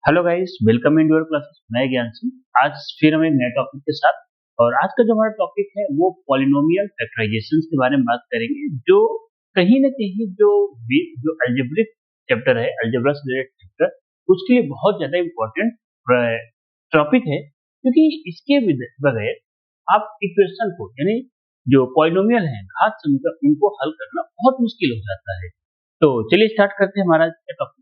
Hello guys, welcome in your classes. मैं ज्ञान सिंह। आज फिर हम एक नए टॉपिक के साथ, और आज का जो हमारा टॉपिक है वो पॉलिनोमियल फैक्टराइजेशन के बारे में बात करेंगे, जो कहीं ना कहीं जो अलजेब्रिक चैप्टर है, अलजेब्रा से रिलेटेड चैप्टर, उसके लिए बहुत ज्यादा इम्पोर्टेंट टॉपिक है, क्योंकि इसके बगैर आप इक्वेशन को, यानी जो पॉलिनोमियल है, घात समीकरण, उनको हल करना बहुत मुश्किल हो जाता है। तो चलिए स्टार्ट करते हैं हमारा टॉपिक।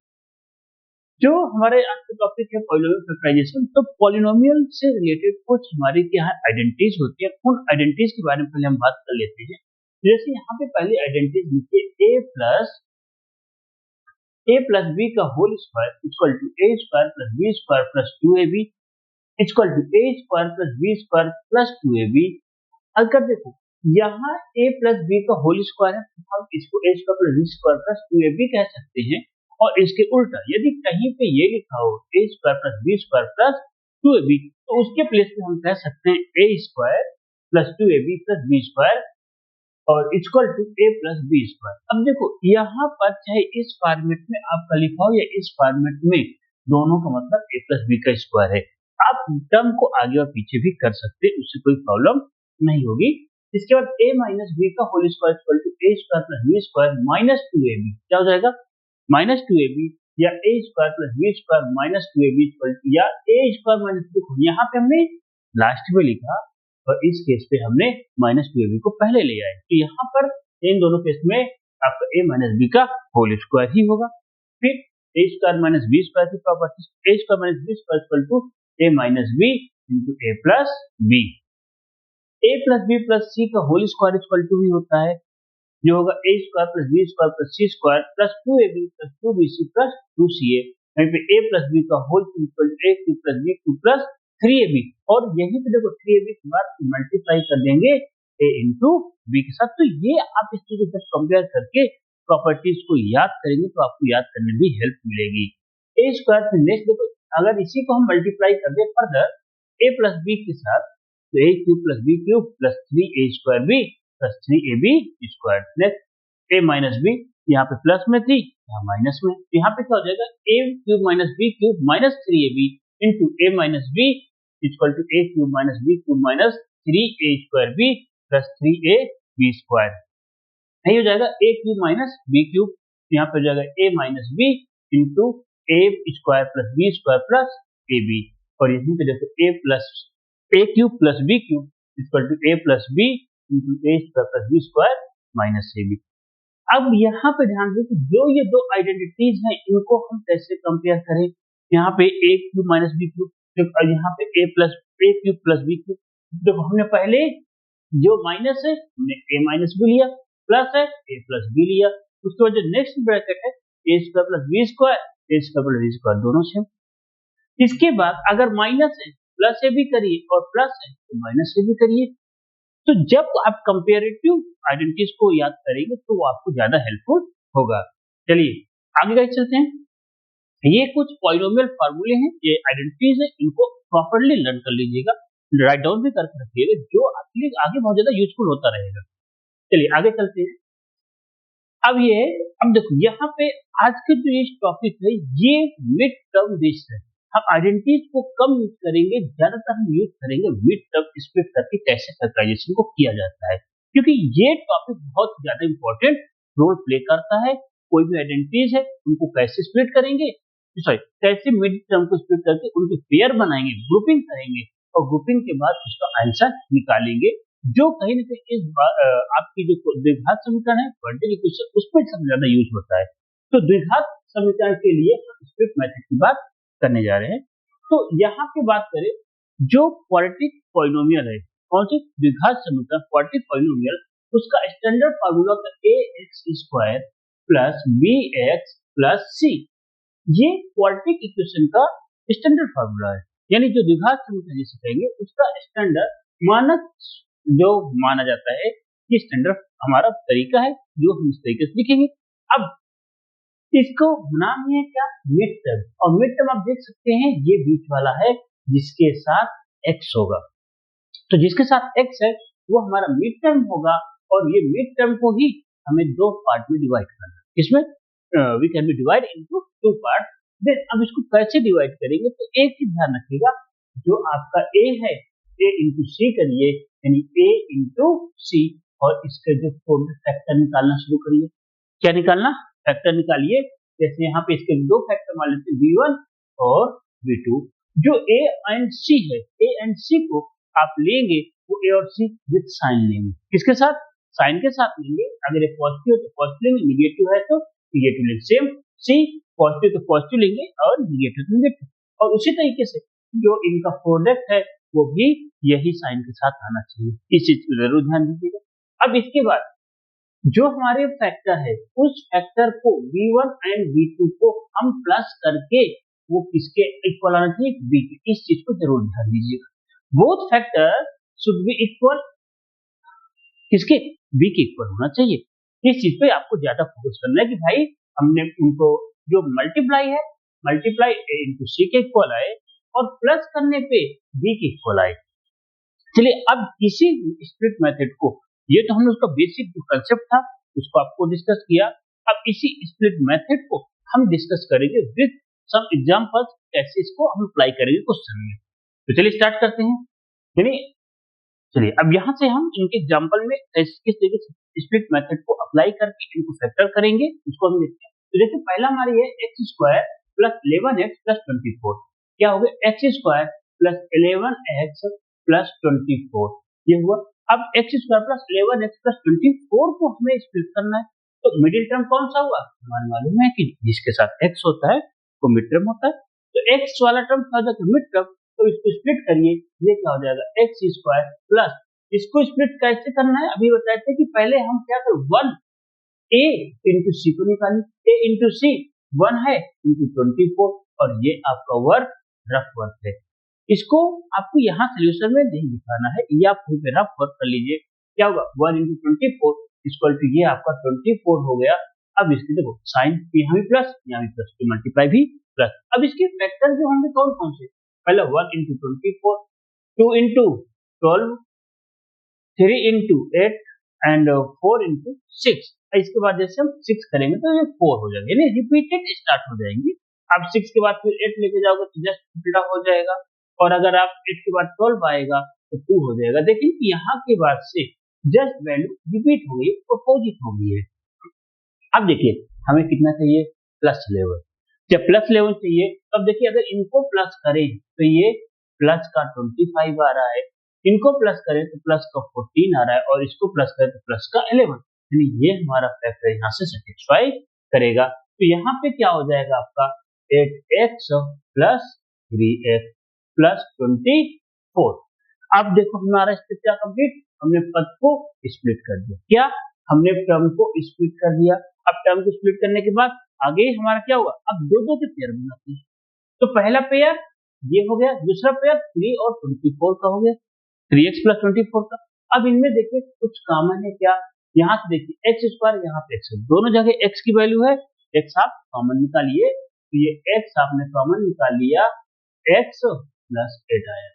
जो हमारे आज का टॉपिक है पॉलिनोमियल फैक्टराइजेशन। तो पॉलिनोमियल से रिलेटेड कुछ हमारे यहाँ आइडेंटिटीज होती है, उन आइडेंटिटीज के बारे में पहले हम बात कर लेते हैं। जैसे यहाँ पे पहली आइडेंटिटीज लिखिए, ए प्लस बी का whole square equal to A square plus B square plus two A B equal to A square plus B square plus two A B. अगर देखो यहाँ a प्लस बी का whole square है, तो हम इसको a square plus B square plus two A B कह सकते हैं। और इसके उल्टा यदि कहीं पे ये लिखा हो a square plus B square plus two A B, तो उसके प्लेस पे हम कह सकते हैं a square plus two A B plus B square और equal to a plus B square. अब देखो यहाँ पर चाहे इस फॉर्मेट में आपका लिखा हो या इस फॉर्मेट में, दोनों का मतलब a प्लस बी का स्क्वायर है। आप टर्म को आगे और पीछे भी कर सकते हैं, उससे कोई प्रॉब्लम नहीं होगी। इसके बाद a माइनस बी का whole square equal to a square plus B square minus two A B, क्या हो जाएगा? माइनस टू ए बी, या a square plus B square minus two A B equal to, या a square minus, देखो यहाँ पे हमने last में लिखा और इस केस पे हमने माइनस टू ए बी को पहले ले आए, तो यहाँ पर इन दोनों केस में आपका a माइनस बी का होल स्क्वायर ही होगा। फिर a square minus B square की property, a square minus B square equal to a minus B into a plus B. a plus B plus C का whole square equal to ही होता है, जो होगा a square plus B square plus C square plus two A B plus two B C plus two C A. वहीं पे a plus B का whole equal to a cube plus B cube plus three A B, और यहीं पे देखो three A B के बाद multiply कर देंगे a इंटू बी के साथ। तो ये आप इस चीज को कंपेयर करके प्रॉपर्टीज को याद करेंगे तो आपको याद करने में भी हेल्प मिलेगी। a स्क्वायर से नेक्स्ट देखो, अगर इसी को हम मल्टीप्लाई कर दे फर्दर a प्लस बी के साथ, तो a cube plus B cube plus three A square B plus three A B square. Next a minus B, यहाँ पे प्लस में थी, यहाँ माइनस में, यहाँ पे क्या हो जाएगा? a cube minus B cube minus three A B into a minus B equal to a cube minus B cube minus three A square B plus three A B square. यही हो जाएगा a cube minus B cube, यहाँ पे हो जाएगा a minus B into A square plus B square plus A B, और यहीं पे देखो a cube plus B cube equal to a plus B into A square plus B square minus A B. अब यहाँ पे ध्यान दो कि जो ये दो आइडेंटिटीज हैं, इनको हम कैसे कंपेयर करें। यहाँ पे a cube minus B cube, यहाँ पे a cube plus B cube. देखो हमने पहले जो माइनस है हमने a माइनस बी लिया, प्लस है a प्लस बी लिया, उसके बाद जो नेक्स्ट ब्रैकेट है a square plus B square, a square plus B square, दोनों सेम। इसके बाद अगर माइनस है प्लस ए भी करिए, और प्लस है तो माइनस ए भी करिए। तो जब आप कंपेरेटिव आइडेंटिटीज को याद करेंगे तो वो आपको ज्यादा हेल्पफुल होगा। चलिए आगे गाइस चलते हैं। ये कुछ पॉलिनोमियल फार्मूले हैं, ये आइडेंटिटीज है, इनको प्रॉपर्ली लर्न कर लीजिएगा, राइट डाउन भी करके रखिएगा, जो आपके लिए आगे बहुत ज्यादा यूजफुल होता रहेगा। चलिए आगे चलते हैं। अब देखो यहाँ पे आज के जो ये टॉपिक है, ये मिड टर्म बेस्ड है। हम आइडेंटिटीज को कम यूज करेंगे, ज्यादातर हम यूज करेंगे मिड टर्म स्प्लिट करके कैसे फैक्टराइजेशन को किया जाता है, क्योंकि ये टॉपिक बहुत ज्यादा इंपॉर्टेंट रोल प्ले करता है। कोई भी आइडेंटिटीज है उनको कैसे स्प्लिट करेंगे, सॉरी कैसे मिड टर्म को स्प्लिट करके उनके पेयर बनाएंगे, ग्रुपिंग करेंगे, और ग्रुपिंग के बाद उसका आंसर निकालेंगे, जो कहीं ना कहीं इस बार आपकी जो द्विघात समीकरण है, क्वाड्रेटिक इक्वेशन, उस पर सबसे ज्यादा यूज होता है। तो द्विघात समीकरण के लिए हम स्प्लिट मेथड की बात करने जा रहे हैं। तो यहाँ पे बात करें, जो क्वाड्रेटिक पॉलिनोमियल है, कौन सी द्विघात समीकरण क्वाड्रेटिक पॉलिनोमियल, उसका स्टैंडर्ड फार्मूला का A X square plus B X plus C, ये क्वाड्रेटिक इक्वेशन का स्टैंडर्ड फार्मूला है। यानी जो द्विघात समीकरण जिसे कहेंगे उसका स्टैंडर्ड मानक जो माना जाता है, ये स्टैंडर्ड हमारा तरीका है जो हम इस तरीके से लिखेंगे। अब इसको नाम है क्या? Mid term. और मिड टर्म आप देख सकते हैं ये बीच वाला है जिसके साथ x होगा, तो जिसके साथ x है वो हमारा मिड टर्म होगा, और ये मिड टर्म को ही हमें दो पार्ट में डिवाइड करना है। इसमें we can be divide into two part. Then अब इसको कैसे डिवाइड करेंगे, तो एक चीज ध्यान रखिएगा, जो आपका ए है ए इंटू सी करिए, यानी ए इंटू सी, और इसके जो फैक्टर निकालना शुरू करिए। क्या निकालना? फैक्टर निकालिए। जैसे यहाँ पे इसके दो फैक्टर मान लेते हैं, V1 और V2। जो ए एंड सी है, ए एंड सी को आप लेंगे वो ए और सी विद साइन लेंगे। किसके साथ? साइन के साथ लेंगे। अगर ये पॉजिटिव है तो पॉजिटिव लेंगे, निगेटिव है तो निगेटिव लेंगे। सेम सी पॉजिटिव तो पॉजिटिव लेंगे और निगेटिव तो निगेटिव। और उसी तरीके से जो इनका प्रोडक्ट है वो भी यही साइन के साथ आना चाहिए। इस चीज को जरूर ध्यान दीजिएगा। अब इसके बाद जो हमारे फैक्टर है, उस फैक्टर को V1 एंड V2 को हम प्लस करके वो किसके इक्वल आना चाहिए? V के। इस चीज को जरूर ध्यान दीजिएगा। Both factor should be equal किसके? V के इक्वल होना चाहिए। इस चीज पे आपको ज्यादा फोकस करना है कि भाई हमने उनको जो मल्टीप्लाई है, मल्टीप्लाई A इंटू सी के इक्वल आए और प्लस करने पे B के इक्वल आए। चलिए अब इसी स्प्लिट मेथड को, ये तो हमने उसका बेसिक जो कंसेप्ट था उसको आपको डिस्कस किया। अब इसी स्प्लिट मेथड को हम डिस्कस करेंगे विद सम एग्जांपल्स, कैसे इसको हम अप्लाई करेंगे क्वेश्चन में। तो चलिए स्टार्ट करते हैं। चलिए अब यहाँ से हम इनके एग्जांपल में किस तरीके से स्प्लिट मेथड को अप्लाई करके इनको फैक्टर करेंगे उसको हम देखते हैं। तो देखिए पहला हमारी है x square plus 11x plus 24। क्या हो गया? x square plus 11x plus 24 ये हुआ। अब x square plus 11x plus 24 को हमें स्प्लिट करना है। तो मिडिल टर्म कौन सा हुआ? हमारे मालूम है कि जिसके साथ x होता है वो मिड टर्म होता है। तो x वाला टर्म क्या हो जाता है? Mid term. तो इसको स्प्लिट करिए, ये क्या हो जाएगा? x स्क्वायर प्लस, इसको स्प्लिट कैसे करना है अभी बताए थे कि पहले हम क्या करें, 1 a इंटू सी को निकालिए। a इंटू सी 1 है इंटू 24, और ये आपका वर्क रफ वर्क है। इसको आपको यहाँ सोल्यूशन में नहीं दिखाना है, ये आप फिर रफ वर्क कर लीजिए। क्या होगा? 1 इंटू 24 इक्वल टू ये आपका 24 हो गया। अब इसकी देखो साइन यहाँ भी प्लस, यहाँ भी प्लस, तो मल्टीप्लाई भी प्लस। अब इसके फैक्टर जो होंगे कौन कौन से? पहले 1 into 24, 2 into 12, 3 into 8 and 4 into 6। इसके बाद जैसे हम 6 करेंगे तो ये 4 हो जाएगा, यानी रिपीटेड स्टार्ट हो जाएंगे। अब 6 के बाद फिर 8 लेके जाओगे तो जस्ट उल्टा हो जाएगा, और अगर आप 8 के बाद 12 आएगा तो 2 हो जाएगा। देखिए यहाँ के बाद से जस्ट वैल्यू रिपीट हो गई, अपोजिट हो गई है। अब देखिए हमें कितना चाहिए? प्लस 11। जब प्लस 11 चाहिए तब देखिए अगर इनको प्लस करें तो ये प्लस का 25 आ रहा है, इनको प्लस करें तो प्लस का 14 आ रहा है, और इसको प्लस करें तो प्लस का 11, यानी ये हमारा फैक्टर यहाँ से सेटिस्फाई करेगा। तो यहाँ पे क्या हो जाएगा आपका 8x प्लस 3x प्लस 24। अब देखो हमारा स्प्लिट क्या कंप्लीट, हमने पद को स्प्लिट कर दिया। क्या? हमने टर्म को स्प्लिट कर दिया। अब टर्म को स्प्लिट करने के बाद आगे हमारा क्या हुआ? अब दो के पेयर बनाते हैं। तो पहला पेयर ये हो गया, दूसरा पेयर 3 और 24 का हो गया, 3x प्लस 24 का। अब इनमें देखिए कुछ कॉमन है क्या? यहाँ से देखिए x स्क्वायर, यहाँ पे x है, दोनों जगह x की वैल्यू है, x आप कॉमन निकालिए, तो ये x आपने कॉमन निकाल लिया, x प्लस 8 आया।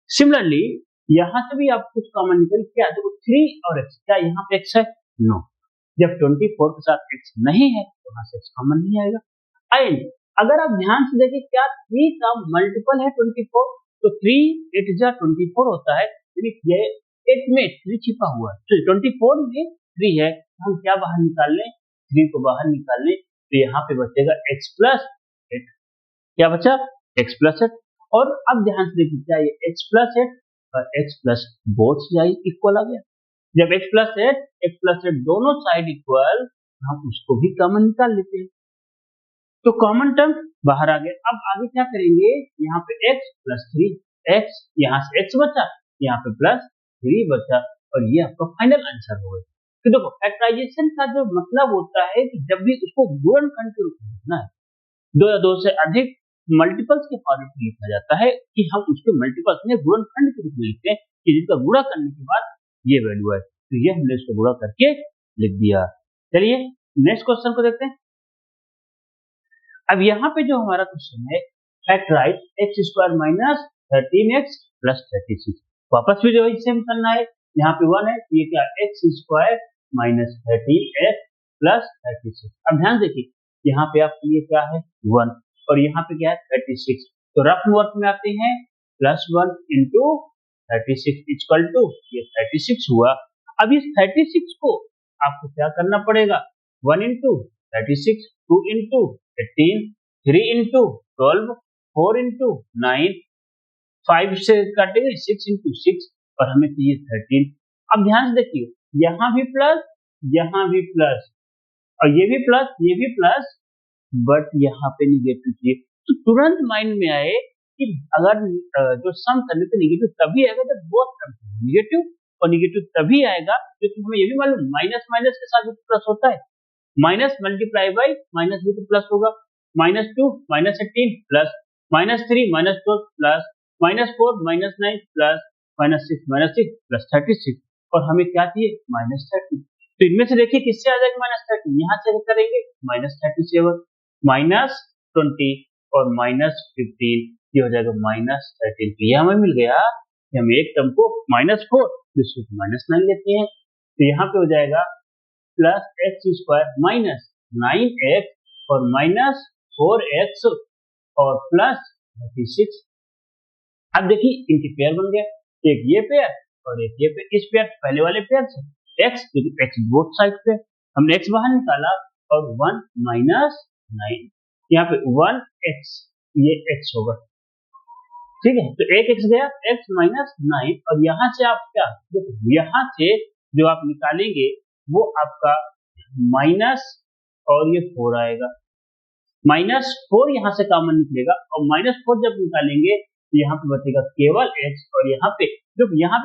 सिमिलरली यहाँ से भी आप कुछ कॉमन निकालिए, क्या? देखो 3 और x, क्या यहाँ पे x है? नो। जब 24 के साथ x नहीं है तो यहाँ से x कॉमन नहीं आएगा। एंड अगर आप ध्यान से देखें, क्या 3 का मल्टीपल है 24? तो 3 8 जा 24 होता है, ये 8 में 3 छिपा हुआ है, तो 24 में 3 है, हम क्या बाहर निकाल लें? 3 को बाहर निकाल लें, तो यहाँ पे बचेगा x प्लस 8। क्या बचा? x plus 8। और अब ध्यान से देखिए, क्या ये x प्लस 8 और x plus both side equal आ गया। जब x प्लस 8 दोनों साइड इक्वल, हम उसको भी कॉमन निकाल लेते हैं, तो कॉमन टर्म बाहर आ गया। अब आगे क्या करेंगे? यहाँ पे x प्लस 3, x यहाँ से x बचा, यहाँ पे प्लस 3 बचा, और ये आपका फाइनल आंसर होगा। तो देखो फैक्टराइजेशन का जो मतलब होता है कि जब भी उसको गुणनखंड के रूप में लिखना है, दो या दो से अधिक मल्टीपल्स के फॉर्मेट में लिखा जाता है, कि हम उसके मल्टीपल्स में गुणनखंड के रूप में लिखते हैं, कि जिसका गुणा करने के बाद ये वैल्यू है, तो ये हमने इसको गुणा करके लिख दिया। चलिए नेक्स्ट क्वेश्चन को देखते हैं। अब यहाँ पे जो हमारा क्वेश्चन है, factorise x square minus 13x plus 36, वापस भी जो सेम करना है, यहाँ पे 1 है, ये क्या? x square minus 13x plus 36। अब ध्यान देखिए यहाँ पे आपके लिए क्या है 1 और यहाँ पे क्या है 36, तो रफ वर्क में आते हैं +1 इंटू 36 इक्वल टू ये 36 हुआ। अब इस 36 को आपको क्या करना पड़ेगा 1 इंटू 36, 2 इंटू 18, 3 इंटू 12, 4 इंटू 9, 5 से काटेंगे 6 इंटू 6 और हमें चाहिए 13। अब ध्यान से देखिए यहाँ भी प्लस और ये भी प्लस बट यहाँ पे निगेटिव चाहिए, तो तुरंत माइंड में आए कि अगर जो सम करने पे निगेटिव तभी आएगा जब बोथ टर्म निगेटिव, और निगेटिव तभी आएगा क्योंकि हमें ये भी मालूम माइनस माइनस के साथ भी प्लस होता है, माइनस मल्टीप्लाई बाई माइनस भी तो प्लस होगा, -2 -18 प्लस -3 -12 प्लस -4 -9 प्लस -6 प्लस 36 और हमें क्या चाहिए -30। तो इनमें से देखिए किससे आ जाएगा -30, यहाँ से करेंगे -37 -20 और -15, ये हो जाएगा -13। तो ये हमें मिल गया कि हम एक टर्म को -4 दूसरे को -9 लेते हैं, तो यहाँ पे हो जाएगा plus x square minus 9x और -4x और प्लस 36। अब देखिए इनके पेयर बन गया, एक ये पेयर और एक ये पेयर, इस पेयर पहले वाले पेयर से x क्योंकि x बोथ साइड पे हमने x बाहर निकाला और 1 माइनस 9, यहाँ पे 1x ये x होगा, ठीक है, तो एक x गया x माइनस 9 और यहाँ से आप क्या यहाँ से जो आप निकालेंगे वो आपका माइनस और ये 4 आएगा, -4 यहाँ से कॉमन निकलेगा और -4 जब निकालेंगे तो यहाँ पे बचेगा केवल x और यहाँ पे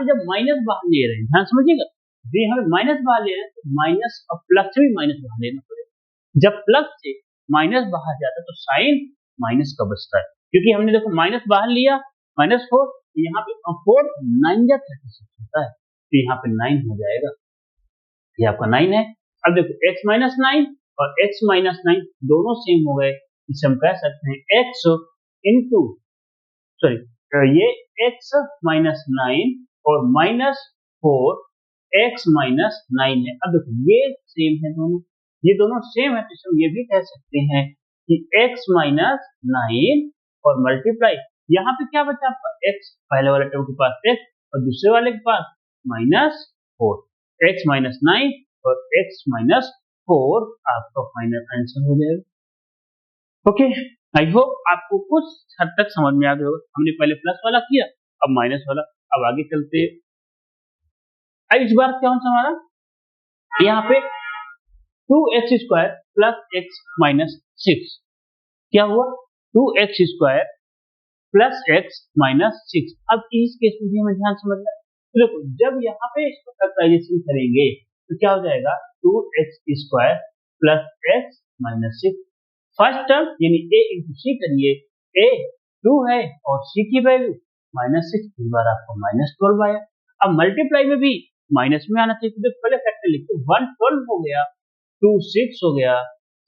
जब माइनस बाहर ले रहे हैं ध्यान समझिएगा, जो यहाँ पे माइनस बाहर ले रहे हैं तो माइनस और प्लस से भी माइनस बाहर लेना पड़ेगा, जब प्लस से माइनस बाहर जाता है तो साइन माइनस का बचता है, क्योंकि हमने देखो माइनस बाहर लिया -4, यहाँ पे 4 9 या 36 होता है तो यहाँ पे 9 हो जाएगा, ये आपका 9 है। अब देखो x माइनस 9 और x माइनस 9 दोनों सेम हो गए, इसे हम कह सकते हैं x इंटू ये x माइनस 9 और -4 x माइनस 9 है। अब देखो ये सेम है दोनों, ये दोनों सेम है तो हम ये भी कह सकते हैं कि x माइनस 9 और मल्टीप्लाई यहाँ पे क्या बचा आपका x, पहले वाले टर्म के पास x और दूसरे वाले के पास -4, x माइनस 9 और x माइनस 4 आपका फाइनल आंसर हो जाएगा। ओके, आई होप आपको कुछ हद तक समझ में आ गया होगा, हमने पहले प्लस वाला किया अब माइनस वाला, अब आगे चलते हैं। अब इस बार क्या होगा हमारा यहाँ पे 2x square plus x minus 6, क्या हुआ 2x square plus x minus 6। अब इस केस में भी हमें ध्यान समझना है, तो देखो जब यहाँ पे इसको फैक्टराइजेशन करेंगे तो क्या हो जाएगा 2x square plus x minus 6, first term यानी a इंटू सी करिए, a 2 है और c की वैल्यू -6, इस बार आपको -12 आया। अब मल्टीप्लाई में भी माइनस में आना चाहिए, तो पहले फैक्टर लिखते 1 12 हो गया, 2 6 हो गया,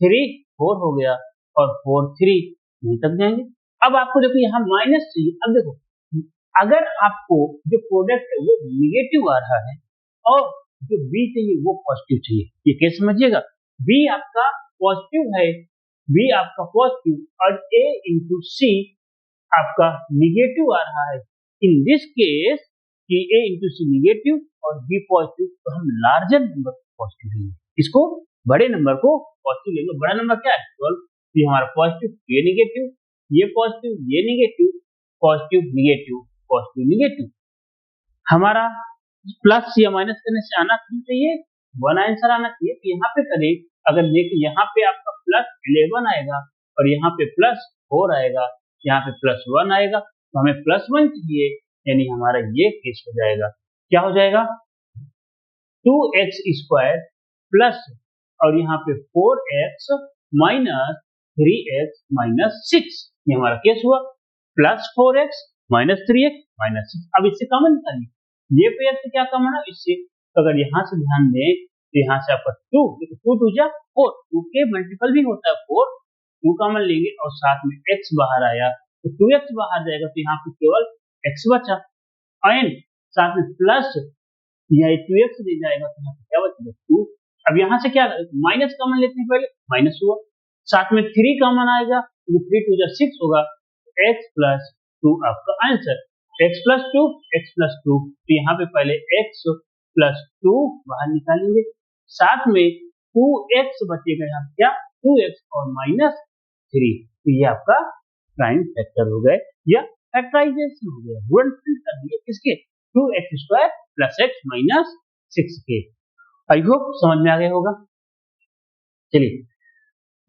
3 4 हो गया और 4 3 यहीं तक जाएंगे। अब आपको देखो यहाँ माइनस चाहिए, अब देखो अगर आपको जो प्रोडक्ट है वो निगेटिव आ रहा है और जो b चाहिए वो पॉजिटिव चाहिए, ये कैसे समझिएगा, b आपका पॉजिटिव है, b आपका पॉजिटिव और a इंटू सी आपका निगेटिव आ रहा है। इन दिस केस कि a इंटू सी निगेटिव और b पॉजिटिव, तो हम लार्जर नंबर को पॉजिटिव लेंगे, इसको बड़े नंबर को पॉजिटिव लेंगे। बड़ा नंबर क्या है 12, ये हमारा पॉजिटिव, ये निगेटिव, ये पॉजिटिव, ये negative, positive negative, positive negative. हमारा प्लस या माइनस करने से आना चाहिए 1 आंसर आना चाहिए, तो यहाँ पे करें, अगर देखिए यहाँ पे आपका प्लस 11 आएगा और यहाँ पे प्लस 4 आएगा, यहाँ पे प्लस 1 आएगा, तो हमें प्लस 1 चाहिए, यानी हमारा ये केस हो जाएगा, क्या हो जाएगा 2x स्क्वायर प्लस और यहाँ पे 4x माइनस 3x माइनस 6, ये हमारा केस हुआ, plus 4x minus 3x minus 6। अब इससे कॉमन निकालिए, ये पेयर से क्या कॉमन है इससे, तो अगर यहाँ से ध्यान दें तो यहाँ से आपका 2 2 जा 4, 2 के मल्टीपल भी होता है 4, 2 कॉमन लेंगे और साथ में x बाहर आया तो 2x बाहर जाएगा, तो यहाँ पे केवल x बचा एंड साथ में प्लस यह 2x दे जाएगा, तो यहाँ पे क्या बचेगा 2। अब यहाँ से क्या माइनस कॉमन लेते हैं, पहले माइनस हुआ, साथ में 3 कॉमन आएगा, तो 3 टू 6 होगा, x प्लस 2 आपका answer. x plus 2, x plus 2, तो यहाँ पे पहले x प्लस 2 बाहर निकालेंगे, साथ में 2x बचेगा, यहाँ क्या 2x और माइनस 3, तो ये आपका प्राइम फैक्टर हो गए या फैक्टराइजेशन हो गया, गुणनफल कर दिए किसके 2x square plus x minus 6 के। आई होप समझ में आ गया होगा। चलिए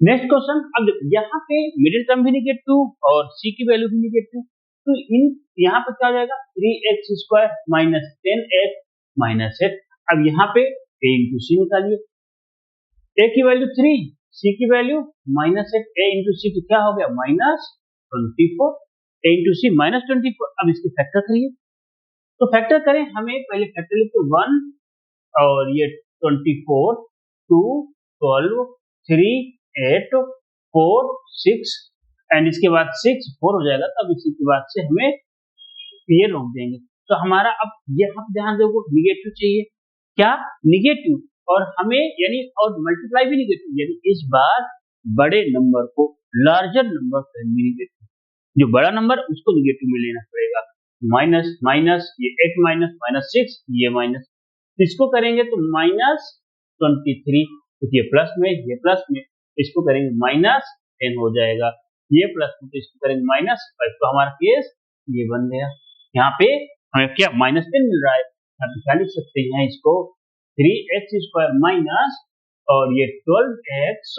नेक्स्ट क्वेश्चन। अब देखो यहाँ पे मिडिल टर्म भी निगेटिव और c की वैल्यू भी निगेटिव, तो इन यहाँ पे क्या हो जाएगा 3x square minus 10x minus 8। अब यहाँ पे a इंटू सी निकालिए, a की वैल्यू 3, c की वैल्यू माइनस 8, a इंटू सी तो क्या हो गया माइनस 24, a इंटू सी माइनस 24। अब इसके फैक्टर करिए, तो फैक्टर करें, हमें पहले फैक्टर लिखते 1 और ये 24, 2, 12, 3, 8, 4, 6 एंड इसके बाद 6 4 हो जाएगा, तब इसी के बाद से हमें ये रोक देंगे। तो हमारा अब यहाँ ध्यान देखो निगेटिव चाहिए, क्या निगेटिव, और हमें यानी और मल्टीप्लाई भी निगेटिव, यानी इस बार बड़े नंबर को लार्जर नंबर से निगेटिव, जो बड़ा नंबर उसको निगेटिव में लेना पड़ेगा। माइनस माइनस ये 8 माइनस माइनस 6 ये माइनस, इसको करेंगे तो माइनस 23, तो ये प्लस में ये प्लस में, इसको करेंगे माइनस 10 हो जाएगा, ये प्लस में तो इसको करेंगे माइनस 5, तो हमारा केस ये बन गया। यहाँ पे हमें क्या माइनस 10 मिल रहा है, यहाँ पे क्या लिख सकते हैं इसको 3x स्क्वायर माइनस और ये 12x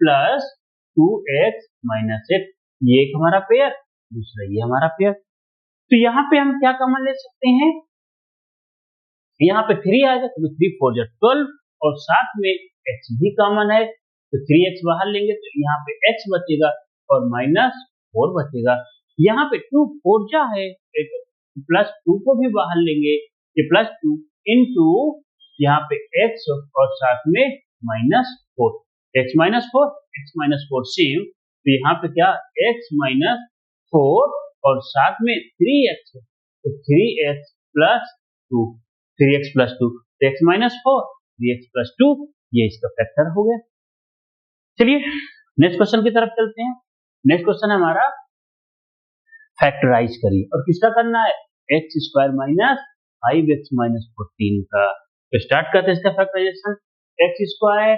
प्लस 2x माइनस 8, ये एक हमारा पेयर, दूसरा ये हमारा पेयर। तो यहाँ पे हम क्या कॉमन ले सकते हैं, यहाँ पे 3 आएगा तो 3 4 जा 12 और साथ में x भी कॉमन है, तो 3x बाहर लेंगे तो यहाँ पे x बचेगा और माइनस 4 बचेगा। यहाँ पे 2 4 जा है, प्लस 2 को भी बाहर लेंगे, ये प्लस 2 इंटू यहाँ पे x और साथ में माइनस 4, x माइनस 4 सेम, तो यहाँ पे क्या x माइनस 4 और साथ में 3x, तो 3x plus 2, 3x plus 2, x minus 4, 3x plus 2, ये इसका फैक्टर हो गया। चलिए नेक्स्ट क्वेश्चन की तरफ चलते हैं। नेक्स्ट क्वेश्चन है हमारा फैक्टराइज करिए, और किसका करना है x square minus 5x minus 14 का। तो स्टार्ट करते हैं इसका factorisation, x square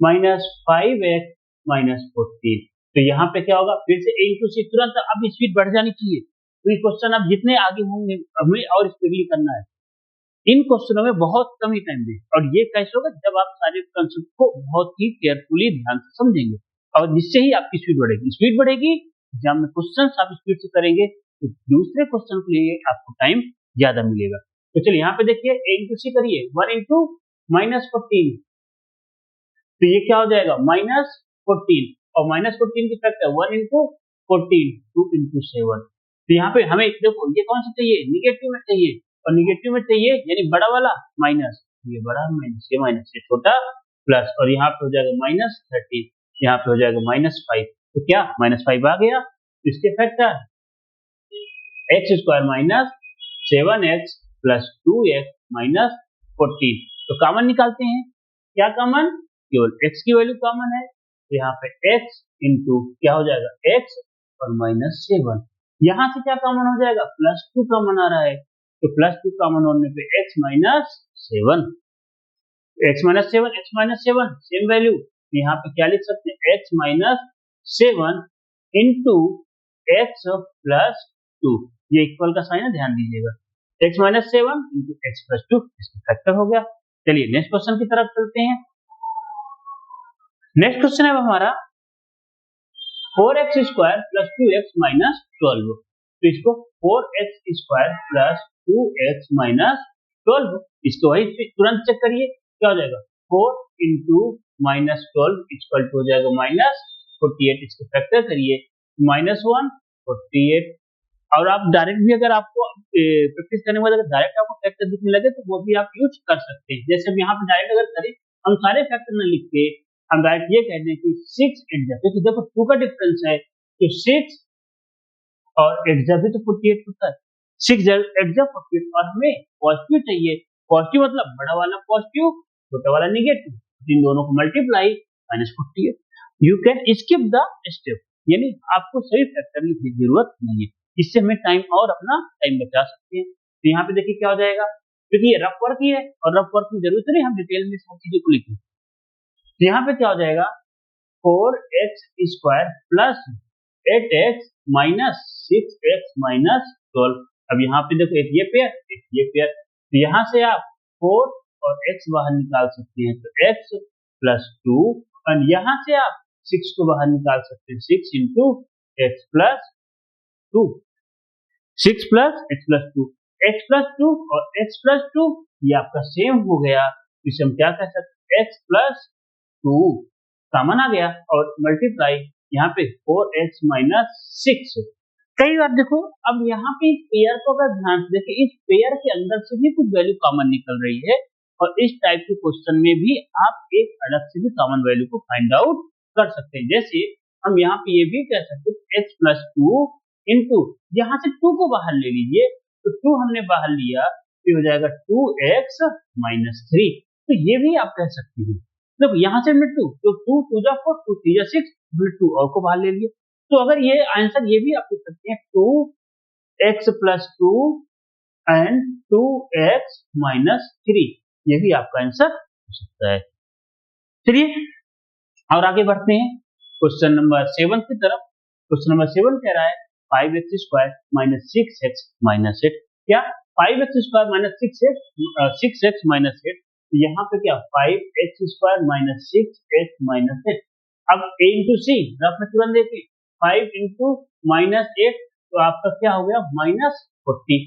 minus 5x minus 14, तो यहाँ पे क्या होगा फिर से a इंटू सी, तुरंत अब स्पीड बढ़ जानी चाहिए, तो ये क्वेश्चन अब जितने आगे होंगे हमें और स्पीडली करना है। इन क्वेश्चनों में बहुत कम ही टाइम दें, और ये कैसे होगा जब आप सारे कंसेप्ट को बहुत ही केयरफुली ध्यान से समझेंगे, और जिससे ही आपकी स्पीड बढ़ेगी। स्पीड बढ़ेगी जब में क्वेश्चन आप स्पीड से करेंगे तो दूसरे क्वेश्चन के लिए आपको टाइम ज्यादा मिलेगा। तो चलिए यहाँ पे देखिए a इंटू सी करिए, 1 इंटू माइनस 14, तो ये क्या हो जाएगा माइनस 14, और माइनस 14 की फैक्टर 1 इंटू 14, 2 इंटू 7, तो यहाँ पे हमें देखो ये कौन सा चाहिए निगेटिव में चाहिए, और निगेटिव में चाहिए यानी बड़ा वाला माइनस, ये बड़ा माइनस ये छोटा प्लस, और यहाँ पे हो जाएगा माइनस 13, यहाँ पे हो जाएगा माइनस 5, तो क्या माइनस 5 आ गया, इसके factor x square minus 7x plus 2x minus 14, तो कॉमन निकालते हैं, क्या कॉमन, केवल x की वैल्यू कॉमन है, तो यहाँ पे x इंटू क्या हो जाएगा x और माइनस 7, यहाँ से क्या कॉमन हो जाएगा प्लस 2 कॉमन आ रहा है, तो प्लस 2 कॉमन होने पे x minus 7, x minus 7 same value, यहाँ पे क्या लिख सकते हैं x minus 7 into x plus 2, ये इक्वल का साइन है ध्यान दीजिएगा, x minus 7 into x plus 2, इसका फैक्टर हो गया। चलिए नेक्स्ट क्वेश्चन की तरफ चलते हैं। नेक्स्ट क्वेश्चन है हमारा 4x square plus 2x minus 12, तो इसको 4x square plus 2x minus 12, इसको वही तुरंत चेक करिए क्या हो जाएगा 4 इंटू माइनस 12 इक्वल टू हो जाएगा माइनस 48, इसको फैक्टर करिए माइनस 1 48, और आप डायरेक्ट भी अगर आपको प्रैक्टिस करने के बाद अगर डायरेक्ट आपको फैक्टर दिखने लगे तो वो भी आप यूज कर सकते हैं। जैसे अब यहाँ पे डायरेक्ट अगर करें हम सारे फैक्टर न लिख के हम डायरेक्ट ये कह दें कि 6 एग्जा, क्योंकि देखो 2 का डिफरेंस है, तो 6 और एग्जा भी तो 48 होता है, 6 एग्जा 48, और हमें पॉजिटिव चाहिए, पॉजिटिव मतलब बड़ा वाला पॉजिटिव छोटा वाला निगेटिव, इन दोनों को multiply minus 48, you can skip the step, यानी आपको सही फैक्टर लिखने की जरूरत नहीं है। इससे हमें टाइम और अपना टाइम बचा सकते हैं। तो यहाँ पे देखिए क्या हो जाएगा, क्योंकि ये रफ वर्क ही है और रफ वर्क में जरूरत नहीं हम डिटेल में सब चीजों को लिखें। तो यहाँ पे क्या हो जाएगा, 4x² plus 8x minus 6x minus 12। अब यहाँ पे देखो एक ये पेयर एक ये पेयर, तो यहाँ से आप 4 और x बाहर निकाल सकते हैं, तो x प्लस 2, और यहाँ से आप 6 को बाहर निकाल सकते हैं, 6 into x plus 2, 6 plus x plus 2, x plus 2 और एक्स प्लस 2 ये आपका सेम हो गया। इसे हम क्या कह सकते हैं, एक्स प्लस 2 कॉमन आ गया और मल्टीप्लाई यहाँ पे 4x माइनस 6। कई बार देखो, अब यहाँ पे इस पेयर को अगर ध्यान से देखें, इस पेयर के अंदर से भी कुछ वैल्यू कॉमन निकल रही है, और इस टाइप के क्वेश्चन में भी आप एक अलग से भी कॉमन वैल्यू को फाइंड आउट कर सकते हैं। जैसे हम यहाँ पे ये भी कह सकते हैं x प्लस 2 इंटू, यहाँ से 2 को बाहर ले लीजिए, तो 2 हमने बाहर लिया तो हो जाएगा 2x माइनस 3। तो ये भी आप कह सकते हैं, देखो यहाँ से हमने 2, तो 2 2 जा 4, 2 3 जा 6, 2 और को बाहर ले लिया। तो अगर ये आंसर ये भी आप लिख सकते हैं 2x plus 2 and 2x minus 3, ये भी आपका आंसर हो सकता है। चलिए और आगे बढ़ते हैं क्वेश्चन नंबर 7 की तरफ। क्वेश्चन नंबर 7 कह रहा है 5x² माइनस 6x माइनस 8। क्या 5x² माइनस 6x माइनस 8, तो यहाँ पे क्या 5x² माइनस 6x माइनस 8। अब a इंटू सी रफ में तुरंत देखिए, 5 इंटू माइनस 8 तो आपका क्या हो गया माइनस 40,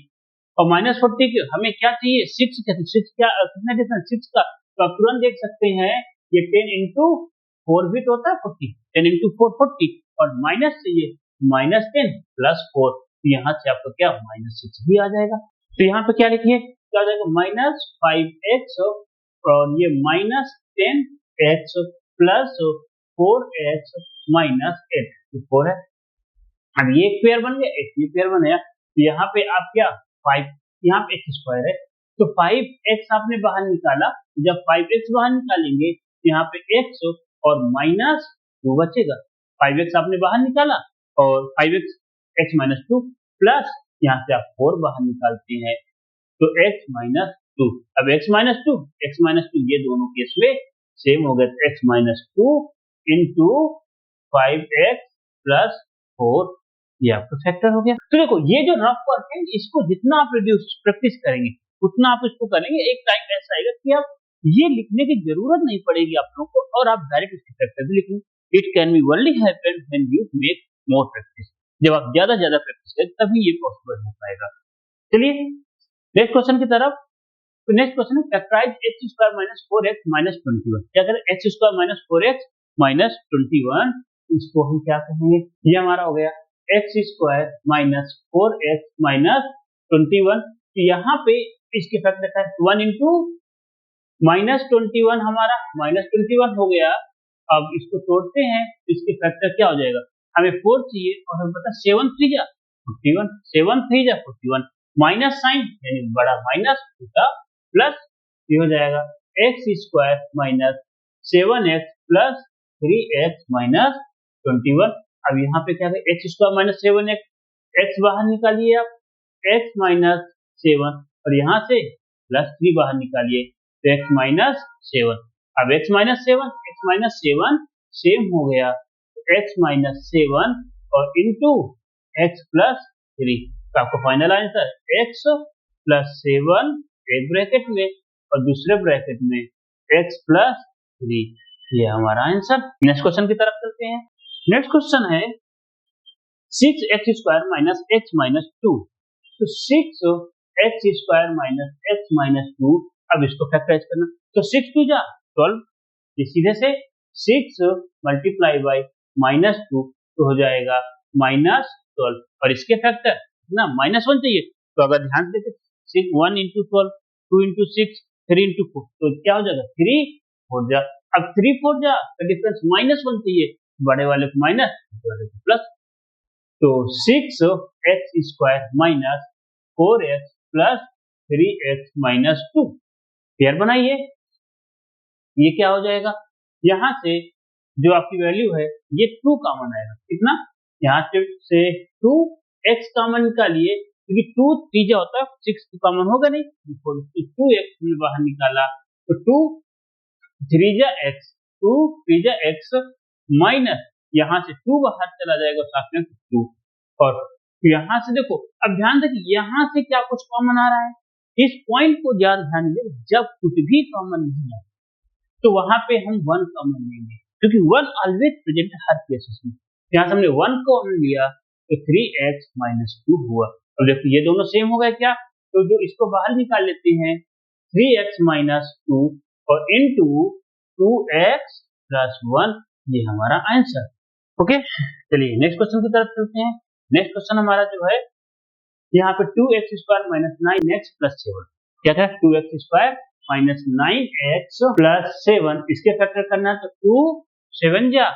और माइनस 40 के हमें क्या चाहिए 6, क्या कितना डिफरेंस 6 का, तो आप तुरंत देख सकते हैं ये 10 इंटू 4 भी तो होता है 40, 10 इंटू 4 40, और माइनस चाहिए माइनस 10 प्लस 4, तो यहाँ से आपको क्या माइनस 6 भी आ जाएगा। तो यहाँ पे क्या लिखिए, क्या हो जाएगा माइनस 5x और ये minus 10x plus 4x minus 8, तो 4 है। अब ये एक पेयर बन गया, एक ये पेयर बन गया, तो यहाँ पे आप क्या 5, यहाँ पे x² है, तो 5x आपने बाहर निकाला, जब 5x बाहर निकालेंगे तो यहाँ पे x और माइनस 2 बचेगा। 5x आपने बाहर निकाला और 5x x माइनस 2 प्लस यहाँ से आप 4 बाहर निकालते हैं, तो x माइनस 2। अब x माइनस 2 ये दोनों केस में सेम हो गए, तो x minus 2 into 5x plus 4, ये आपका फैक्टर हो गया। तो देखो ये जो रफ वर्क है, इसको जितना आप रिड्यूस प्रैक्टिस करेंगे उतना आप इसको करेंगे, एक टाइम ऐसा आएगा कि आप ये लिखने की जरूरत नहीं पड़ेगी आप लोग को, और आप डायरेक्ट इसके फैक्टर भी लिखेंगे। It can be only happen when you make more practice, जब आप ज्यादा प्रैक्टिस करें तभी ये पॉसिबल हो पाएगा। चलिए नेक्स्ट क्वेश्चन की तरफ। तो नेक्स्ट क्वेश्चन है factorise x² minus 4x minus 21। क्या करें, x² माइनस 4x माइनस 21, इसको हम क्या कहेंगे, ये हमारा हो गया x² माइनस 4x माइनस 21। तो यहाँ पे इसके फैक्टर का 1 इंटू माइनस 21 हमारा माइनस 21 हो गया। अब इसको तोड़ते हैं, इसके फैक्टर क्या हो जाएगा, हमें 4 चाहिए और हमें पता 7 3 जा 41, 7 3 जा 41, माइनस साइन यानी बड़ा माइनस छोटा प्लस, ये हो जाएगा x² minus 7x plus 3x minus 21। अब यहाँ पे क्या है x² माइनस 7x, x बाहर निकालिए आप, x माइनस 7 और यहाँ से प्लस 3 बाहर निकालिए, तो x माइनस 7। अब x माइनस 7 सेम हो गया, x माइनस 7 और इंटू x प्लस 3, तो आपका फाइनल आंसर x प्लस 7 एक ब्रैकेट में और दूसरे ब्रैकेट में x प्लस 3, ये हमारा आंसर। नेक्स्ट क्वेश्चन की तरफ चलते हैं। नेक्स्ट क्वेश्चन है 6x² माइनस x माइनस 2। तो 6x² माइनस x माइनस 2, अब इसको फैक्टराइज करना, तो 6 2 जा 12, ये सीधे से 6 मल्टीप्लाई बाई माइनस 2 तो हो जाएगा माइनस 12, और इसके फैक्टर ना माइनस 1 चाहिए, तो अगर ध्यान से 1 इंटू 12, 2 इंटू 6, 3 इंटू 4, तो क्या हो जाएगा 3 4 जा, अब 3 4 जा तो डिफरेंस माइनस 1 चाहिए, बड़े वाले को माइनस छोटे वाले को प्लस, तो 6x² minus 4x plus 3x minus 2 pair बनाइए, ये क्या हो जाएगा, यहाँ से जो आपकी वैल्यू है ये 2 कॉमन आएगा। कितना, यहाँ से 2x कॉमन निकालिए, क्योंकि 2 3 होता है, 6 कॉमन होगा नहीं, 2x हमने बाहर निकाला, तो 2 3 x, 2 3 x माइनस यहाँ से 2 बाहर चला जाएगा, साथ में 2, और यहाँ से देखो, अब ध्यान देखिए यहाँ से क्या कुछ कॉमन आ रहा है, इस पॉइंट को ज्यादा ध्यान दें, जब कुछ भी कॉमन नहीं है तो वहां पे हम 1 कॉमन लेंगे, क्योंकि 1 ऑलवेज प्रेजेंट हर केसेस में। यहाँ से हमने 1 कॉमन लिया तो 3x माइनस 2 हुआ। अब देखो ये दोनों सेम हो गए क्या, तो जो इसको बाहर निकाल लेते हैं 3x माइनस 2 और इनटू 2x प्लस 1, ये हमारा आंसर। ओके, चलिए नेक्स्ट क्वेश्चन की तरफ चलते हैं। नेक्स्ट क्वेश्चन हमारा जो है यहाँ पे 2x square minus 9x plus 7, क्या था, 2x square minus 9x plus 7, इसके फैक्टर करना है तो 2 7 जा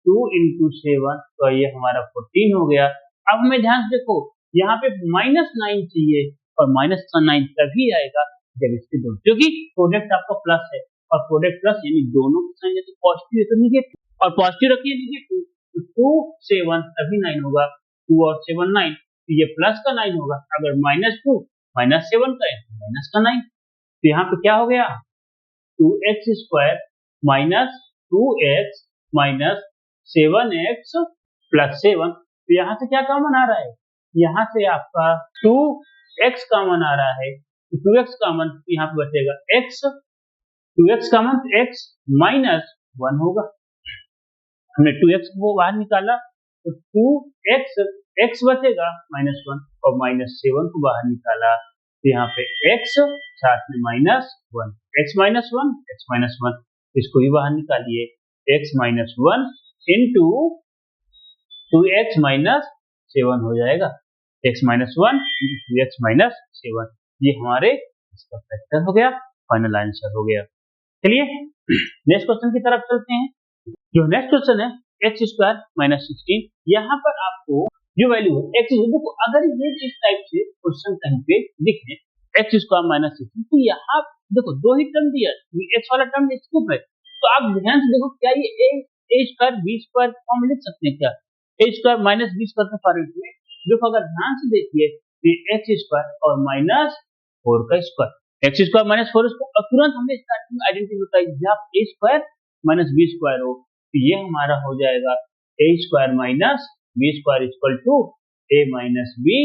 2 इंटू 7, तो ये हमारा 14 हो गया। अब हमें ध्यान से देखो, यहाँ पे माइनस 9 चाहिए, और माइनस 9 तभी आएगा जब इसके दोनों, क्योंकि प्रोडक्ट आपका प्लस है, और प्रोडक्ट प्लस यानी दोनों की साइन जैसे पॉजिटिव है तो निगेटिव, और पॉजिटिव रखिए निगेटिव, तो 2 7 तभी 9 होगा, 2 और 7 9, तो ये प्लस का 9 होगा। अगर माइनस 2 माइनस 7 का है तो माइनस का 9, तो यहाँ पे क्या हो गया, 2x square minus 2x minus 7x plus 7, तो यहाँ से क्या कॉमन आ रहा है, यहाँ से आपका 2x कॉमन आ रहा है, तो 2x कॉमन, यहाँ पे बचेगा x, 2x कॉमन तो x माइनस 1 होगा, हमने 2x को बाहर निकाला तो 2x, x बचेगा माइनस 1, और माइनस 7 को बाहर निकाला तो यहाँ पे x साथ में minus 1, x minus 1, x minus 1, इसको भी बाहर निकालिए, x minus 1 into 2x minus 7 हो जाएगा, x minus 1 into 2x minus 7, ये हमारे इसका फैक्टर हो गया, फाइनल आंसर हो गया। चलिए नेक्स्ट क्वेश्चन की तरफ चलते हैं। जो नेक्स्ट क्वेश्चन है एक्स स्क्वायर माइनस 16, यहाँ पर आपको जो वैल्यू है एक्स, देखो अगर ये इस टाइप से क्वेश्चन कहीं पे दिखे एक्स स्क्वायर माइनस 16, तो यहाँ देखो दो ही टर्म दिया, एक्स वाला टर्म स्किप है, तो आप ध्यान से देखो क्या ये ए स्क्वायर बी स्क्वायर फॉर्म लिख सकते हैं क्या, ए स्क्वायर माइनस बी स्क्वायर के फॉर्म में, देखो अगर ध्यान से देखिए एक्स स्क्वायर और माइनस 4 का square, x square minus 4 square, और तुरंत हमने स्टार्टिंग में आइडेंटिटी बताई जब A square minus B square हो, तो ये हमारा हो जाएगा A square minus B square equal to A minus B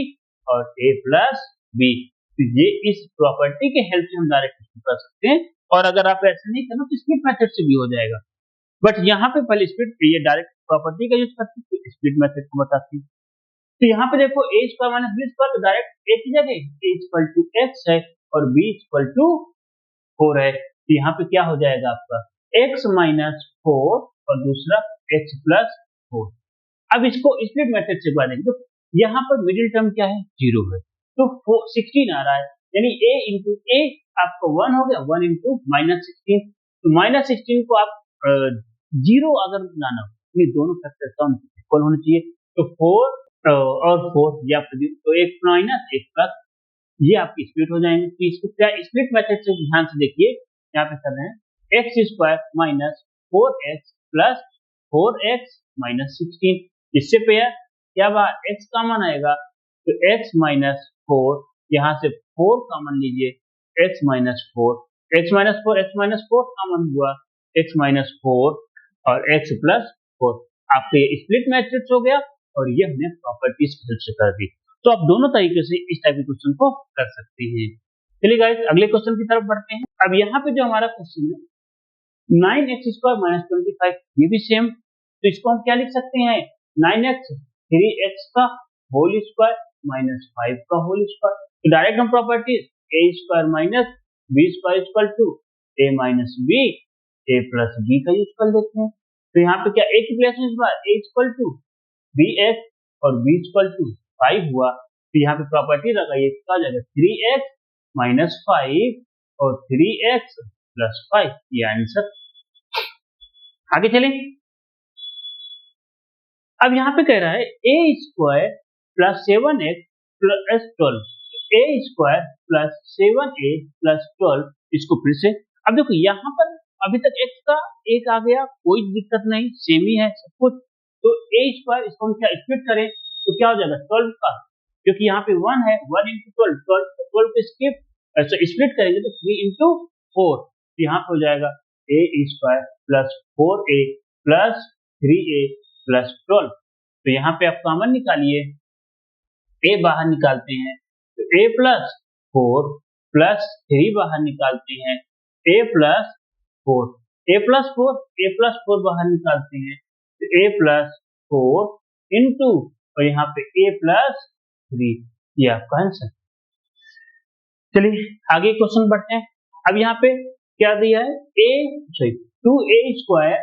और ए प्लस बी। तो ये इस प्रॉपर्टी के हेल्प से हम डायरेक्ट कर सकते हैं, और अगर आप ऐसे नहीं करो तो स्प्लिट मेथड से भी हो जाएगा, बट यहाँ पे पहले स्प्लिट, ये डायरेक्ट प्रॉपर्टी का यूज करते हैं, स्प्लिट मेथड को बताते हैं। तो यहाँ पे देखो ए स्क्वायर माइनस बी स्क्वायर, तो डायरेक्ट ए की जगह ए इक्वल टू एक्स है और बी इक्वल टू 4 है, तो यहाँ पे क्या हो जाएगा आपका x माइनस 4 और दूसरा x प्लस 4। अब इसको स्प्लिट मेथड से बांधेंगे, तो यहाँ पर मिडिल टर्म क्या है, 0 है, तो 16 आ रहा है, यानी a इंटू ए आपका 1 हो गया, 1 इंटू माइनस 16, तो माइनस 16 को आप 0 अगर लाना हो, ये दोनों फैक्टर कम इक्वल होने चाहिए, तो 4 और 4 ये आपका, तो एक माइनस एक प्लस, ये आपकी स्प्लिट हो जाएंगे। तो इसको क्या स्प्लिट मेथड से ध्यान से देखिए, यहाँ पे कर रहे हैं x square minus 4x plus 4x minus 16, इससे पेयर क्या बात x कॉमन आएगा, तो x माइनस 4, यहाँ से 4 कॉमन लीजिए, x minus 4, x minus 4, x minus 4 common हुआ, x माइनस 4 और x प्लस 4, आपको ये स्प्लिट मैट्रिक्स हो गया, और ये हमने प्रॉपर्टीज की हेल्प से कर दी। तो आप दोनों तरीके से इस टाइप के क्वेश्चन को कर सकते हैं। चलिए गाइस अगले क्वेश्चन की तरफ बढ़ते हैं। अब यहाँ पे जो हमारा क्वेश्चन है 9x स्क्वायर माइनस 25, ये भी सेम, तो इसको हम क्या लिख सकते हैं, 9x 3x का होल स्क्वायर माइनस 5 का होल स्क्वायर, तो डायरेक्ट हम properties A square minus B square equal to A minus B A plus B का यूज कर देते हैं। तो यहाँ पे क्या ए की प्लेस में इस बार ए इक्वल टू बी एक्स और बी इक्वल टू 5 हुआ, तो यहाँ पे प्रॉपर्टी लगाइए, क्या हो जाएगा 3x माइनस 5 और 3x प्लस 5, ये आंसर। आगे चलें, अब यहाँ पे कह रहा है ए स्क्वायर प्लस 7x प्लस 12, ए स्क्वायर प्लस 7a प्लस 12, इसको फिर से, अब देखो यहाँ पर अभी तक x का एक आ गया, कोई दिक्कत नहीं, सेम ही है सब कुछ। तो a स्क्वायर इसको हम क्या स्प्लिट करें तो क्या हो जाएगा 12 का, क्योंकि यहाँ पे 1 है, 1 into 12, 12 को स्प्लिट करेंगे तो 3 into 4, तो यहाँ पे हो जाएगा a square plus 4a plus 3a plus 12। तो यहाँ पे आप कॉमन निकालिए, a बाहर निकालते हैं तो a प्लस 4 प्लस 3 बाहर निकालते हैं, a plus 4, a plus 4, a plus 4 बाहर निकालते हैं तो a प्लस 4 इंटू और यहाँ पे a प्लस 3, ये आपका आंसर। चलिए आगे क्वेश्चन बढ़ते हैं। अब यहाँ पे क्या दिया है, 2a square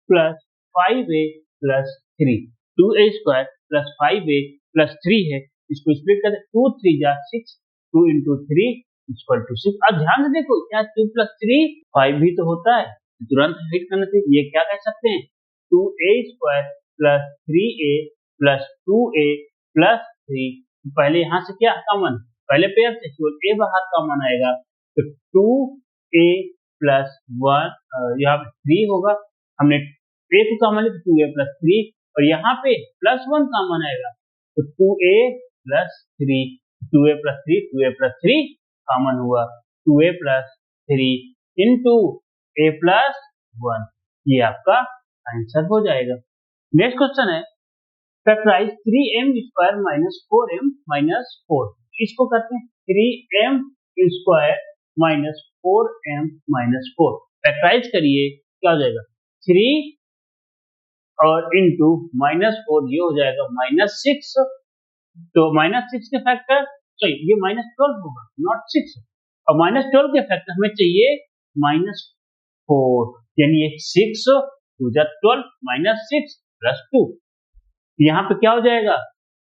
plus 5a plus 3, 2a square plus 5a plus 3 है, इसको स्प्लिट करते 2 3 जा 6, 2 into 3 इक्वल टू 6। अब ध्यान से देखो क्या 2 plus 3 5 भी तो होता है, तुरंत हिट करना चाहिए। ये क्या कह सकते हैं 2a square plus 3a plus 2a plus 3। पहले यहाँ से क्या कॉमन, पहले पेयर से केवल a बाहर कॉमन आएगा तो 2a प्लस 1 यहाँ पे 3 होगा, हमने a को कॉमन लिया तो 2a प्लस 3 और यहाँ पे प्लस 1 कॉमन आएगा तो 2a plus 3, 2a plus 3, 2a plus 3 common हुआ, 2a plus 3 into a plus 1, ये आपका आंसर हो जाएगा। नेक्स्ट क्वेश्चन है factorise 3m square minus 4m minus 4, इसको करते हैं 3m square minus 4m minus 4, factorise करिए क्या हो जाएगा 3 और इंटू माइनस 4, ये हो जाएगा माइनस 6, तो माइनस 6 के फैक्टर सॉरी ये माइनस 12 होगा नॉट 6, और माइनस 12 के फैक्टर हमें चाहिए माइनस 4, यानी ये 6 2 जा 12 माइनस 6 प्लस 2, यहाँ पे क्या हो जाएगा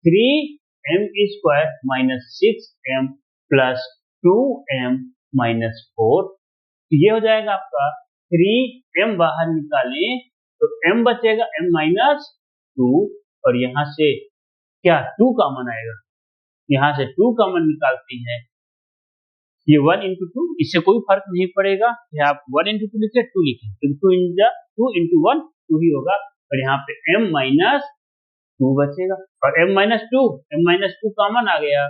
3m square minus 6m plus 2m minus 4, तो ये हो जाएगा आपका 3m बाहर निकालें तो m बचेगा m माइनस 2 और यहाँ से क्या 2 कॉमन आएगा, यहाँ से 2 कॉमन निकालते हैं, ये 1 into 2 इससे कोई फर्क नहीं पड़ेगा, आप 1 into 2 लिखे 2 लिखे तो 2 into 1 2 ही होगा और यहाँ पे m माइनस 2 बचेगा और m माइनस 2 कॉमन आ गया,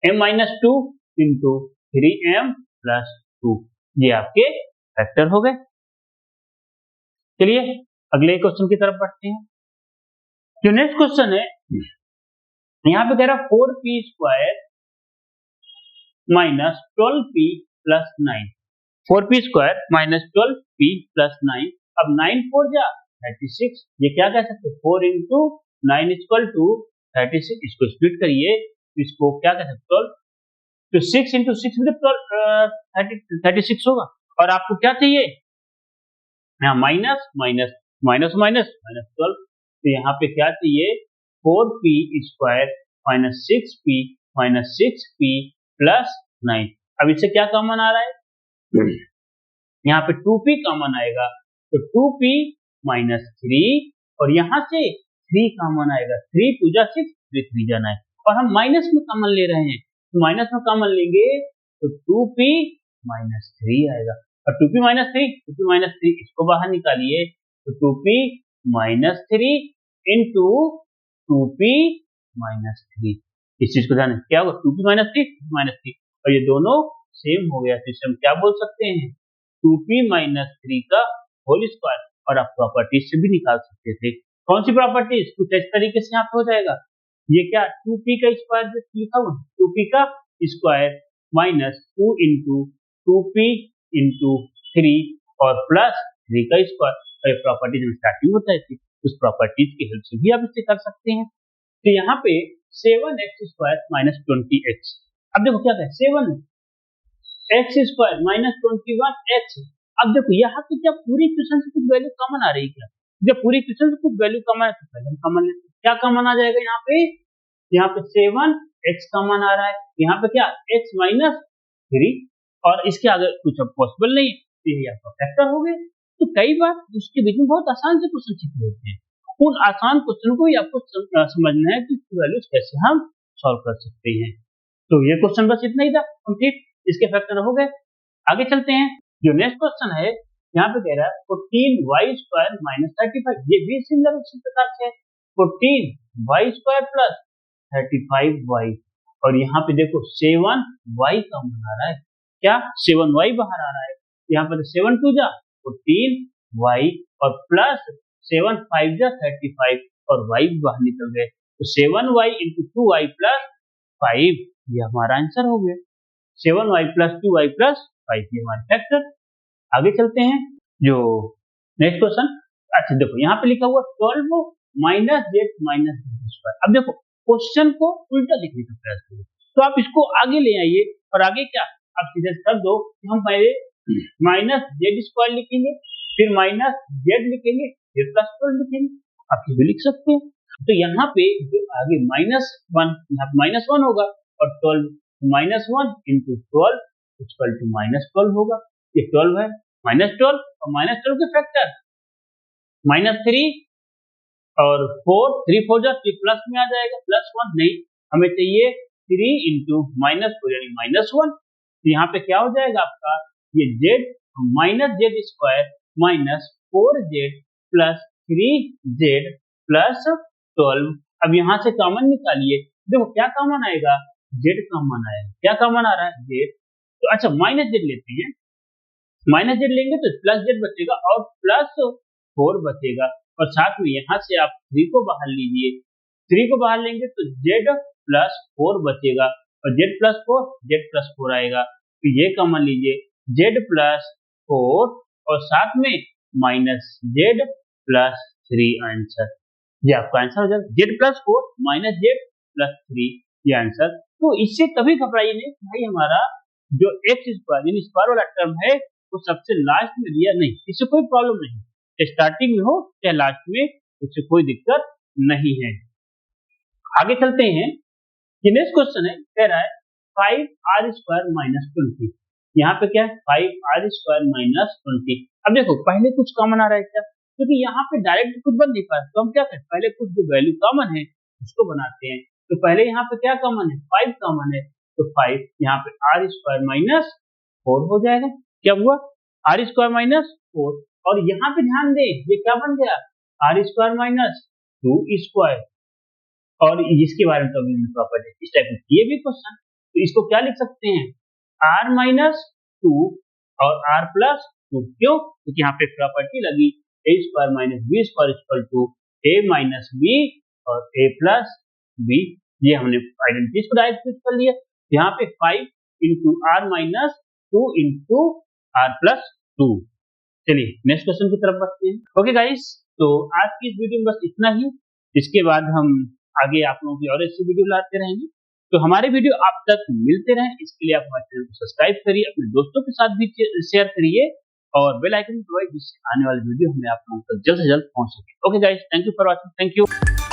m minus 2 into 3m plus 2, ये आपके फैक्टर हो गए। चलिए अगले क्वेश्चन की तरफ बढ़ते हैं। जो नेक्स्ट क्वेश्चन है यहाँ पे कह रहा 4p square minus 12p plus 9, 4p square minus 12p plus 9, अब 9 4 जा 36, ये क्या कह सकते हैं 4 इंटू 9 इक्वल टू 36, इसको स्प्लिट करिए इसको क्या कह सकते 12, तो 6 इंटू 6 मतलब 36 होगा और आपको क्या चाहिए यहाँ minus minus minus minus minus 12, तो यहाँ पे क्या चाहिए 4p square minus 6p plus 9, अब इससे क्या कॉमन आ रहा है यहाँ पे 2p कॉमन आएगा तो 2p माइनस 3 और यहाँ से 3 कॉमन आएगा, 3 2 जा 6 3 जा 9 और हम माइनस में कॉमन ले रहे हैं तो माइनस में कॉमन लेंगे तो 2p माइनस 3 आएगा और 2p माइनस 3 इसको बाहर निकालिए तो 2p minus 3 into 2p minus 3, इस चीज को ध्यान रखें क्या होगा 2p माइनस 3 और ये दोनों सेम हो गया तो इसे हम क्या बोल सकते हैं 2p माइनस 3 का होल स्क्वायर, और आप प्रॉपर्टीज से भी निकाल सकते थे, कौन सी प्रॉपर्टीज, कुछ इस तरीके से यहाँ पे हो जाएगा, ये क्या 2p का स्क्वायर लिखा हुआ 2p का square minus 2 into 2p into 3 और प्लस 3 का स्क्वायर, और प्रॉपर्टीज में स्टार्टिंग होता है उस प्रॉपर्टीज की हेल्प से भी आप इसे कर सकते हैं। तो यहाँ पे 7x स्क्वायर माइनस 20x, अब देखो क्या है 7x स्क्वायर माइनस 21x, अब देखो यहाँ पे क्या पूरी इक्वेशन से कुछ वैल्यू कॉमन आ रही है क्या, जब पूरी इक्वेशन से कुछ वैल्यू कॉमन है तो पहले हम कॉमन लेते हैं, क्या कॉमन आ जाएगा यहाँ पे 7x कॉमन आ रहा है, यहाँ पे क्या x माइनस 3 और इसके आगे कुछ अब पॉसिबल नहीं है तो ये आपका फैक्टर हो गया। तो कई बार उसके बीच में बहुत आसान से क्वेश्चन छिपे होते हैं, उन आसान क्वेश्चन को ही आपको समझना है कि इसकी वैल्यूज कैसे हम सॉल्व कर सकते हैं। तो ये क्वेश्चन बस इतना ही था कंप्लीट, इसके फैक्टर हो गए। आगे चलते हैं। जो नेक्स्ट क्वेश्चन है यहाँ पे कह रहा है 14y² माइनस 35, ये भी सिमिलर उसी प्रकार से है 14y² प्लस 35y, और यहाँ पे देखो 7y का मान आ रहा है, क्या 7y बाहर आ रहा है, यहाँ पर 7 2 जा 14y और प्लस 7 5 जा 35 और y बाहर निकल गए, तो 7y इंटू 2y प्लस 5 ये हमारा आंसर हो गया, 7y प्लस 2y प्लस 5 ये हमारा फैक्टर। आगे चलते हैं जो नेक्स्ट क्वेश्चन, अच्छा देखो यहाँ पे लिखा हुआ 12 माइनस जेड माइनस स्क्वायर। अब देखो क्वेश्चन को उल्टा लिखने का प्रयास करो, तो आप इसको आगे ले आइए और आगे क्या आप सीधे कर दो कि हम पहले माइनस जेड स्क्वायर लिखेंगे, फिर माइनस जेड लिखेंगे, फिर प्लस 12 लिखेंगे, आप ये भी लिख सकते हैं। तो यहाँ पे जो आगे -1 यहाँ माइनस 1 होगा और 12 -1 इंटू 12 इक्वल टू -12 होगा, ये 12 है, -12 और -12 के फैक्टर -3 और 4 3 4 जा प्लस में आ जाएगा, +1 नहीं, हमें चाहिए 3 इंटू -4 यानी -1, तो यहाँ पे क्या हो जाएगा आपका ये z minus Z square minus 4z plus 3z plus 12। अब यहाँ से कॉमन निकालिए, देखो क्या कॉमन आएगा, z कॉमन आएगा, क्या कॉमन आ रहा है z, तो अच्छा माइनस जेड लेते हैं, माइनस जेड लेंगे तो प्लस जेड बचेगा और प्लस 4 बचेगा, और साथ में यहाँ से आप 3 को बाहर लीजिए, 3 को बाहर लेंगे तो z प्लस 4 बचेगा और z प्लस 4 आएगा, तो ये कॉमन लीजिए z प्लस 4 और साथ में माइनस z प्लस 3 आंसर, ये आपका आंसर हो जाएगा z plus 4 minus z plus 3 ये आंसर। तो इससे कभी घबराइए नहीं भाई, हमारा जो x स्क्वायर यानी स्क्वायर वाला टर्म है वो सबसे लास्ट में दिया नहीं, इससे कोई प्रॉब्लम नहीं, स्टार्टिंग में हो या लास्ट में उससे कोई दिक्कत नहीं है। आगे चलते हैं कि नेक्स्ट क्वेश्चन है, कह रहा है 5r² माइनस 20, यहाँ पे क्या है 5r² माइनस 20। अब देखो पहले कुछ कॉमन आ रहा है क्या, क्योंकि यहाँ पे डायरेक्ट कुछ बन नहीं पाया, तो हम क्या करें पहले कुछ जो वैल्यू कॉमन है उसको बनाते हैं, तो पहले यहाँ पे क्या कॉमन है 5 कॉमन है, तो 5 यहाँ पे r² माइनस 4 हो जाएगा, क्या हुआ r² माइनस 4, और यहाँ पे ध्यान दें ये क्या बन गया r² माइनस 2 स्क्वायर, और इसके बारे में तो अभी प्रॉपर्टी इस टाइप में ये भी क्वेश्चन, तो इसको क्या लिख सकते हैं r माइनस 2 और r प्लस 2, क्यों क्योंकि यहाँ पे प्रॉपर्टी लगी a² minus b square equal to a minus b और a प्लस b, ये हमने आइडेंटिटीज को डायरेक्ट यूज कर लिया, यहाँ पे 5 into r minus 2 into r plus 2। चलिए नेक्स्ट क्वेश्चन की तरफ बढ़ते हैं। ओके गाइस, तो आज की इस वीडियो में बस इतना ही, इसके बाद हम आगे आप लोगों की और ऐसी वीडियो लाते रहेंगे, तो हमारे वीडियो आप तक मिलते रहें इसके लिए आप हमारे चैनल को सब्सक्राइब करिए, अपने दोस्तों के साथ भी शेयर करिए और बेल आइकन दबाइए जिससे आने वाली वीडियो हमें आप लोगों तक जल्द से जल्द पहुंच सके। Okay guys, thank you for watching, thank you.